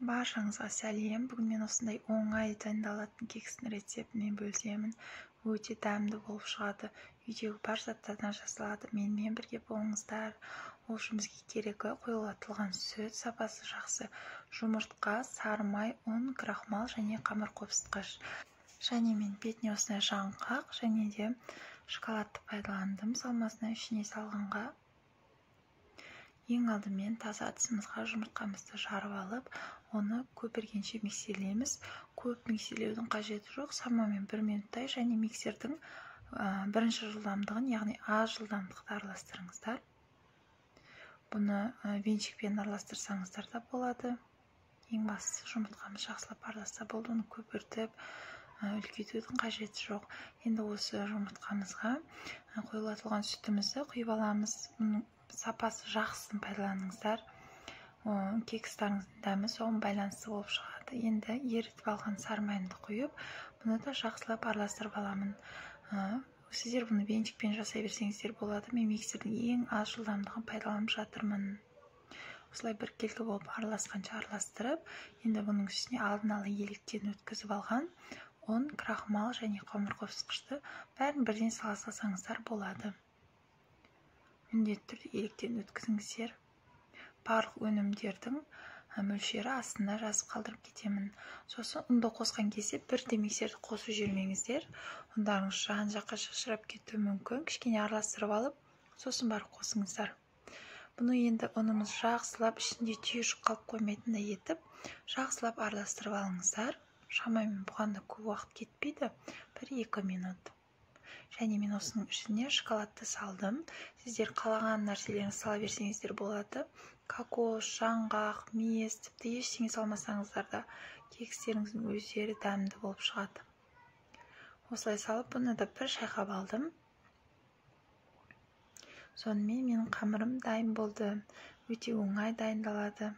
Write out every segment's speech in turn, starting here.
Баршаңызға сәлем. Бүгін мен осындай оңай дайындалатын кекстің рецептімен бөлісемін. Өте дәмді болып шығады. Үйдегі бар заттардан жасалады. Менімен бірге болыңыздар. Ол үшін бізге керегі қоюлатылған сүт, сапасы жақсы жұмыртқа, сары май, ұн, крахмал және қамыр қопсытқыш. Және мен бетіне осындай жаңғақ және де шоколадты пайдаландым. Салмасына ішіне салғанға ең алдымен таза ыдысымызға жұмыртқамызды жарып алып, оны көпіргенше миксерлейміз. Көп миксерлеудің қажеті жоқ. Шамамен 1 минуттай және миксердің бірінші жылдамдығын, яғни А жылдамдықты араластырыңыздар. Бұны венчикпен араластырсаңыздар да болады. Ең бастысы жұмыртқамыз жақсылап араласса болды. Оны көпіртіп, үлкейтудің қажеті жоқ. Енді осы жұмыртқамызға қоюлатылған сүтімізді құйып аламыз. Сапасы жақсысын пайдаланыңыздар. Кекстарыңыздың дәмі соған байланысты болып шығады. Енді ерітіп алған сары майымды құйып, бұны да жақсылап араластырып аламын. Сіздер бұны венчикпен жасай берсеңіздер болады. Мен миксердің ең аз жылдамдығын пайдаланып жатырмын. Осылай біркелкі болып араласқанша араластырып, енді бұның үстіне алдын ала електен өткізіп алған ұн, крахмал және қамыр қопсытқышты бәрін бірден сала салсаңыздар болады. Міндетті түрде електен өткізіңіздер. Барлық өнімдердің мөлшері астында жазып қалдырып кетемін. Сосын ұнды қосқан кезде бірде миксерді қосып жүрмеңіздер. Ұндарыңыз жан-жаққа шашырап кетуі мүмкін. Кішкене араластырып алып, сосын барып қосыңыздар. Бұны енді ұнымыз жақсылап ішінде түйіршік қалып қоймайтындай етіп, жақсылап араластырып алыңыздар. Шамамен бұған да көп уақыт кетпейді, 1-2 минут. Және мен осының ішіне шоколадты салдым. Сіздер қалаған нәрселерін сала берсеңіздер болады. Кокос, жаңғақ, мес, тіпті ештеңе салмасаңыздар да кекстеріңіздің өздері дәмді болып шығады. Осылай салып, бұны да бір шайқап алдым. Сонымен менің қамырым дайын болды. Өте оңай дайындалады.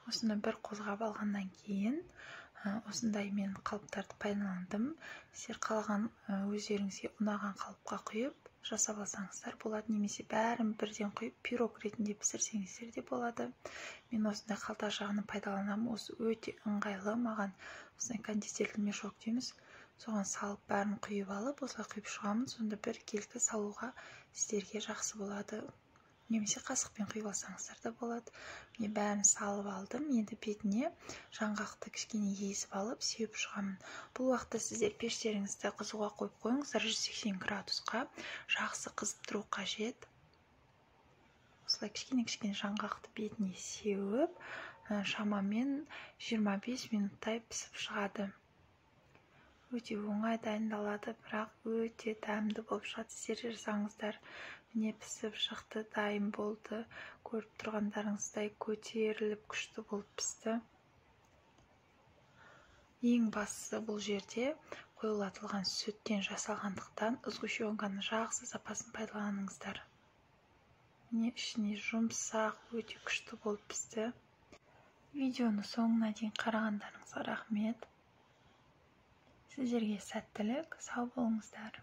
Осыны бір қозғап алғаннан кейін, осындай мен қалыптарды пайдаландым. Сіздер қалаған өздеріңізге ұнаған қалыпқа құйып, жасап алсаңыздар болады, немесе бәрін бірден құйып, пирог ретінде пісірсеңіздер де болады. Мен осындай қалта жағын пайдаланамын. Осы өте ыңғайлы. Маған осындай кондитерлік мешок дейміз. Соған салып, бәрін құйып алып, осылай құйып шығамын. Сонда бір келкі салуға сіздерге жақсы болады. Немесе қасықпен құйып алсаңыздар да болады. Мен бәрін салып алдым. Енді бетіне жаңғақты кішкене езіп алып, сеуіп шығамын. Бұл уақытта сіздер пештеріңізді қызуға қойып қойыңыздар, 180 градусқа. Жақсы қызып тұру қажет. Осылай кішкене жаңғақты бетіне сеуіп, шамамен 25 минуттай пісіп шығады. Өте оңай дайындалады, бірақ өте дәмді болып шығады. Сіздер жасаңыздар. Міне пісіп шықты, дайын болды. Көріп тұрғандарыңыздай көтеріліп күшті болып пісті. Ең бастысы бұл жерде қоюлатылған сүттен жасалғандықтан сгущенканың жақсы сапасын пайдаланыңыздар. Міне ішіне жұмсақ, өте күшті болып пісті. Видеоны соңына дейін қарағандарыңызға рахмет. Сіздерге сәттілік, сау болыңыздар.